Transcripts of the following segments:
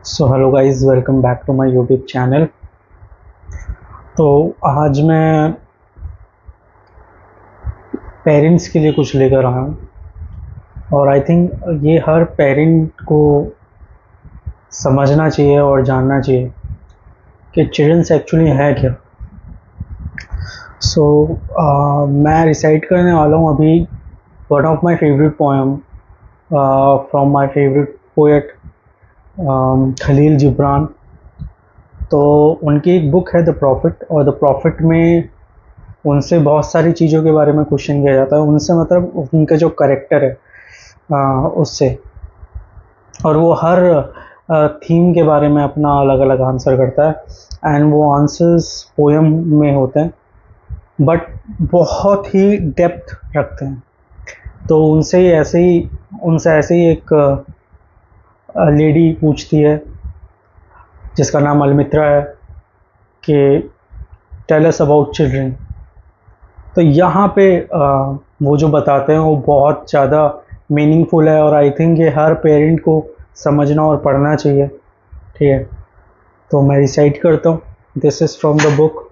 So hello guys, welcome back to my YouTube channel. तो आज मैं पेरेंट्स के लिए कुछ लेकर आया हूँ और आई थिंक ये हर पेरेंट को समझना चाहिए और जानना चाहिए कि चिल्ड्रंस एक्चुअली है क्या। सो मैं रिसाइट करने वाला हूँ अभी one of my favourite poem from my favourite poet Khalil Gibran. तो उनकी एक बुक है द प्रॉफिट, और द प्रॉफिट में उनसे बहुत सारी चीज़ों के बारे में क्वेश्चन किया जाता है, उनसे मतलब उनके जो करेक्टर है उससे, और वो हर थीम के बारे में अपना अलग अलग आंसर करता है एंड वो आंसर्स पोएम में होते हैं बट बहुत ही डेप्थ रखते हैं। तो उनसे ऐसे ही एक लेडी पूछती है जिसका नाम अलमित्रा है कि टेल अस अबाउट चिल्ड्रन। तो यहाँ पे वो जो बताते हैं वो बहुत ज़्यादा मीनिंगफुल है और आई थिंक ये हर पेरेंट को समझना और पढ़ना चाहिए। ठीक है, तो मैं रिसाइट करता हूँ। This is from the book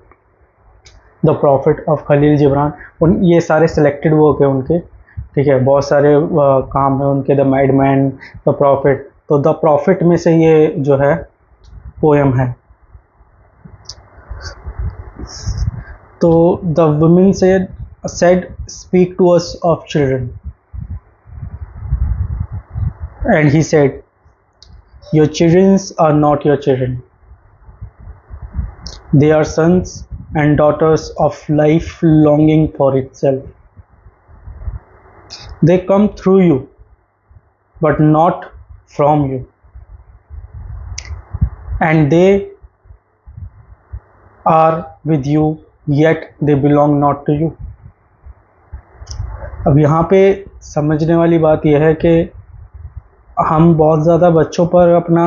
the Prophet of Khalil Gibran. ये सारे सिलेक्टेड वर्क है उनके, ठीक है, बहुत सारे काम है उनके, द मैडमैन, द प्रॉफिट। तो द प्रॉफिट में से ये जो है पोएम है। तो the women said speak to us of children, and he said your children are not your children, they are sons and daughters of life longing for itself. They come through you but not from you, and they are with you yet they belong not to you. अब यहाँ पे समझने वाली बात यह है कि हम बहुत ज़्यादा बच्चों पर अपना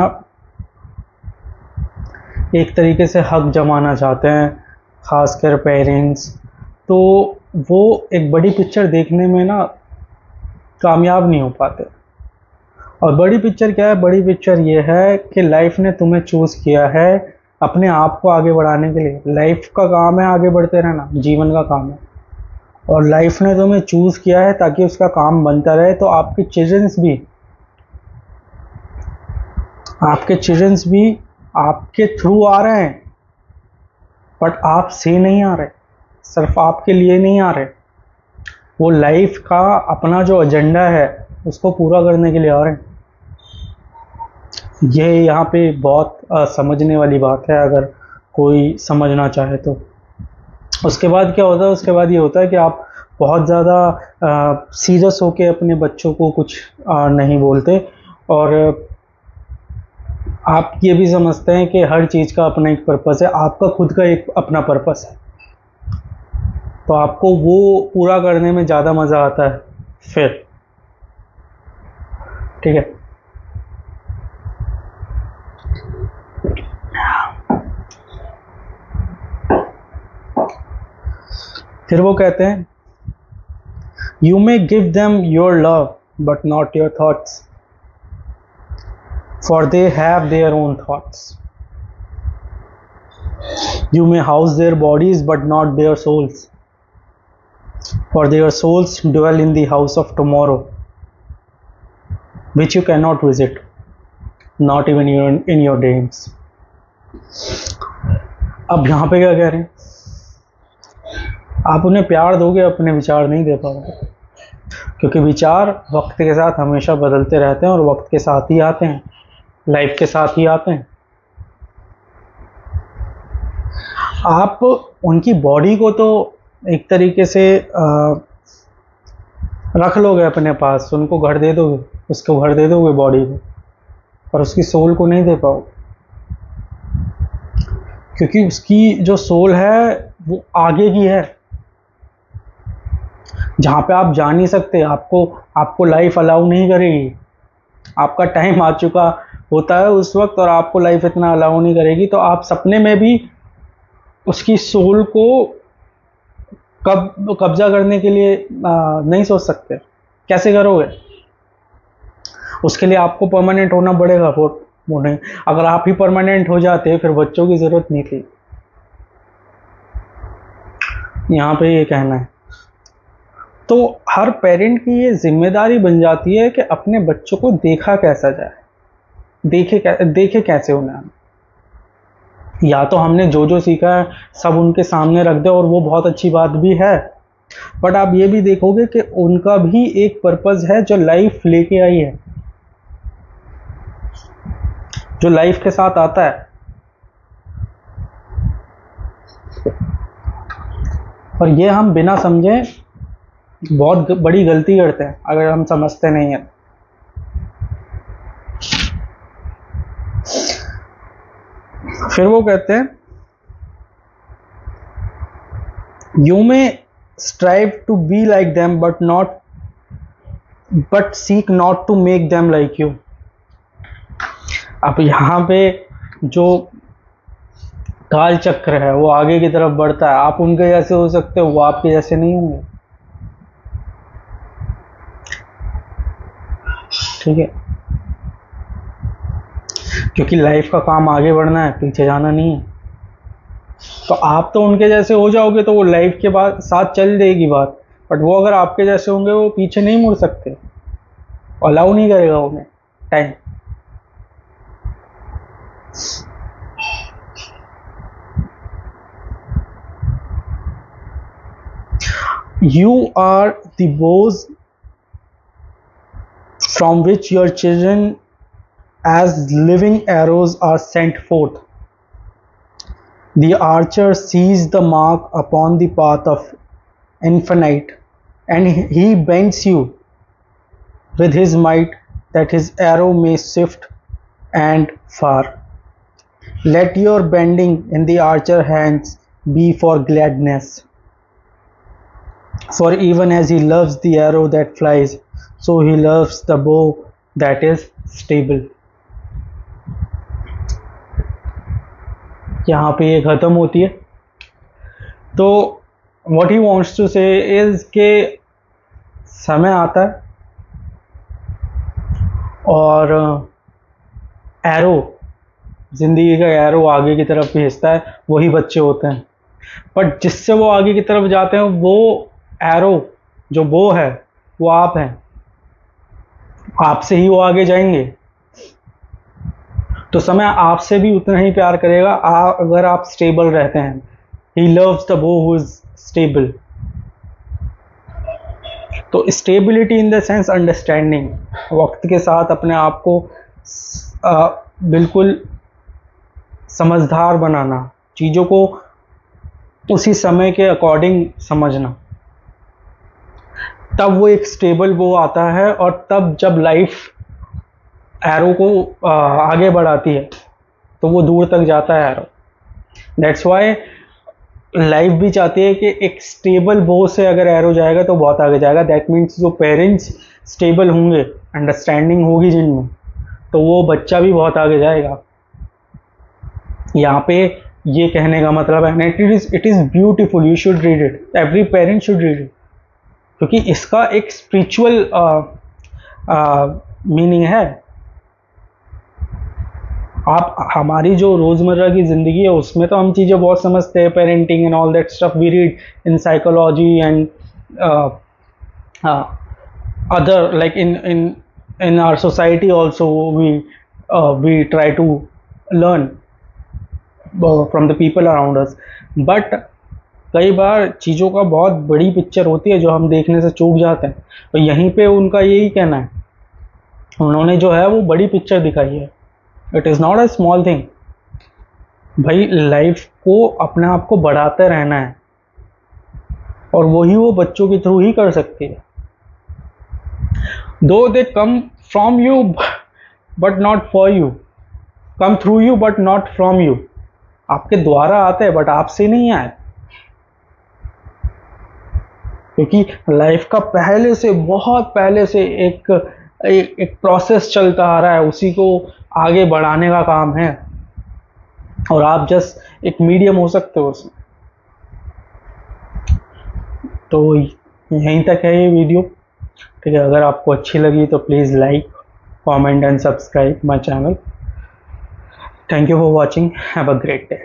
एक तरीके से हक जमाना चाहते हैं, ख़ासकर पेरेंट्स। तो वो एक बड़ी पिक्चर देखने में ना कामयाब नहीं हो पाते। और बड़ी पिक्चर क्या है? बड़ी पिक्चर ये है कि लाइफ ने तुम्हें चूज़ किया है अपने आप को आगे बढ़ाने के लिए। लाइफ का काम है आगे बढ़ते रहना, जीवन का काम है, और लाइफ ने तुम्हें चूज़ किया है ताकि उसका काम बनता रहे। तो आपके चिल्ड्रंस भी आपके थ्रू आ रहे हैं बट आप से नहीं आ रहे, सिर्फ आपके लिए नहीं आ रहे, वो लाइफ का अपना जो एजेंडा है उसको पूरा करने के लिए आ रहे हैं। ये यहाँ पे बहुत समझने वाली बात है अगर कोई समझना चाहे तो। उसके बाद क्या होता है? उसके बाद ये होता है कि आप बहुत ज़्यादा सीरियस होके अपने बच्चों को कुछ नहीं बोलते, और आप ये भी समझते हैं कि हर चीज़ का अपना एक पर्पस है, आपका खुद का एक अपना पर्पस है, तो आपको वो पूरा करने में ज़्यादा मज़ा आता है फिर। ठीक है, फिर वो कहते हैं you may give them your love but not your thoughts, for they have their own thoughts. You may house their bodies but not their souls, for their souls dwell in the house of tomorrow, which you cannot visit, not even in your dreams. अब यहाँ पे क्या कह रहे हैं? आप उन्हें प्यार दोगे, अपने विचार नहीं दे पाओगे, क्योंकि विचार वक्त के साथ हमेशा बदलते रहते हैं और वक्त के साथ ही आते हैं, लाइफ के साथ ही आते हैं। आप उनकी बॉडी को तो एक तरीके से रख लोगे अपने पास, उनको घर दे दोगे, उसको घर दे दोगे बॉडी को, पर उसकी सोल को नहीं दे पाओगे, क्योंकि उसकी जो सोल है वो आगे की है, जहाँ पे आप जा नहीं सकते। आपको लाइफ अलाउ नहीं करेगी, आपका टाइम आ चुका होता है उस वक्त और आपको लाइफ इतना अलाउ नहीं करेगी, तो आप सपने में भी उसकी सोल को कब्जा करने के लिए नहीं सोच सकते। कैसे करोगे? उसके लिए आपको परमानेंट होना पड़ेगा वो नहीं, अगर आप ही परमानेंट हो जाते फिर बच्चों की ज़रूरत नहीं थी। यहाँ पे ये कहना है। तो हर पेरेंट की ये जिम्मेदारी बन जाती है कि अपने बच्चों को देखा कैसा जाए, देखे कैसे उन्हें। या तो हमने जो जो सीखा है सब उनके सामने रख दे, और वो बहुत अच्छी बात भी है, बट आप ये भी देखोगे कि उनका भी एक पर्पस है जो लाइफ लेके आई है, जो लाइफ के साथ आता है। और ये हम बिना समझे बहुत बड़ी गलती करते हैं अगर हम समझते नहीं हैं। फिर वो कहते हैं, you may strive to be like them but seek not to make them like you. अब यहाँ पे जो काल चक्र है वो आगे की तरफ बढ़ता है। आप उनके जैसे हो सकते हो, वो आपके जैसे नहीं होंगे। ठीक है, क्योंकि लाइफ का काम आगे बढ़ना है, पीछे जाना नहीं है। तो आप तो उनके जैसे हो जाओगे तो वो लाइफ के बाद साथ चल देगी बात, बट वो अगर आपके जैसे होंगे वो पीछे नहीं मुड़ सकते, अलाउ नहीं करेगा उन्हें time. You are the bows from which your children as living arrows are sent forth. The archer sees the mark upon the path of infinite, and he bends you with his might that his arrow may swift and far. Let your bending in the archer hands be for gladness. For even as he loves the arrow that flies, so he loves the bow that is stable. यहाँ पे ये ख़त्म होती है। तो what he wants to say is के समय आता है और एरो, ज़िंदगी का एरो आगे की तरफ भेजता है, वही बच्चे होते हैं। बट जिससे वो आगे की तरफ जाते हैं, वो एरो जो वो है वो आप हैं, आपसे ही वो आगे जाएंगे। तो समय आपसे भी उतना ही प्यार करेगा अगर आप स्टेबल रहते हैं। ही लव्स द बो हु इज स्टेबल। तो stability in the sense understanding, वक्त के साथ अपने आप को बिल्कुल समझदार बनाना, चीज़ों को उसी समय के अकॉर्डिंग समझना, तब वो एक स्टेबल वो आता है। और तब जब लाइफ एरो को आगे बढ़ाती है तो वो दूर तक जाता है एरो। दैट्स वाई लाइफ भी चाहती है कि एक स्टेबल बो से अगर एरो जाएगा तो बहुत आगे जाएगा। दैट मीन्स जो पेरेंट्स स्टेबल होंगे, अंडरस्टैंडिंग होगी जिनमें, तो वो बच्चा भी बहुत आगे जाएगा। यहाँ पे ये कहने का मतलब है, it is beautiful, you should read it, every parent should read it, क्योंकि इसका एक स्पिरिचुअल मीनिंग है। आप हमारी जो रोज़मर्रा की ज़िंदगी है उसमें तो हम चीज़ें बहुत समझते हैं, parenting and all that stuff we read in psychology and other like in our society also we try to learn from the people around us. But कई बार चीज़ों का बहुत बड़ी पिक्चर होती है जो हम देखने से चूक जाते हैं। तो यहीं पे उनका यही कहना है, उन्होंने जो है वो बड़ी पिक्चर दिखाई है। It is not a small thing. भाई लाइफ को अपने आप को बढ़ाते रहना है, और वही वो बच्चों के थ्रू ही कर सकती है। दो they come from you but not for you, come through you but not from you. आपके द्वारा आते हैं बट आपसे नहीं आए, क्योंकि लाइफ का पहले से, बहुत पहले से एक प्रोसेस चलता आ रहा है, उसी को आगे बढ़ाने का काम है, और आप जस्ट एक मीडियम हो सकते हो उसमें। तो यहीं तक है ये वीडियो। ठीक है, अगर आपको अच्छी लगी तो please like, comment and subscribe my channel. Thank you for watching. Have a great day.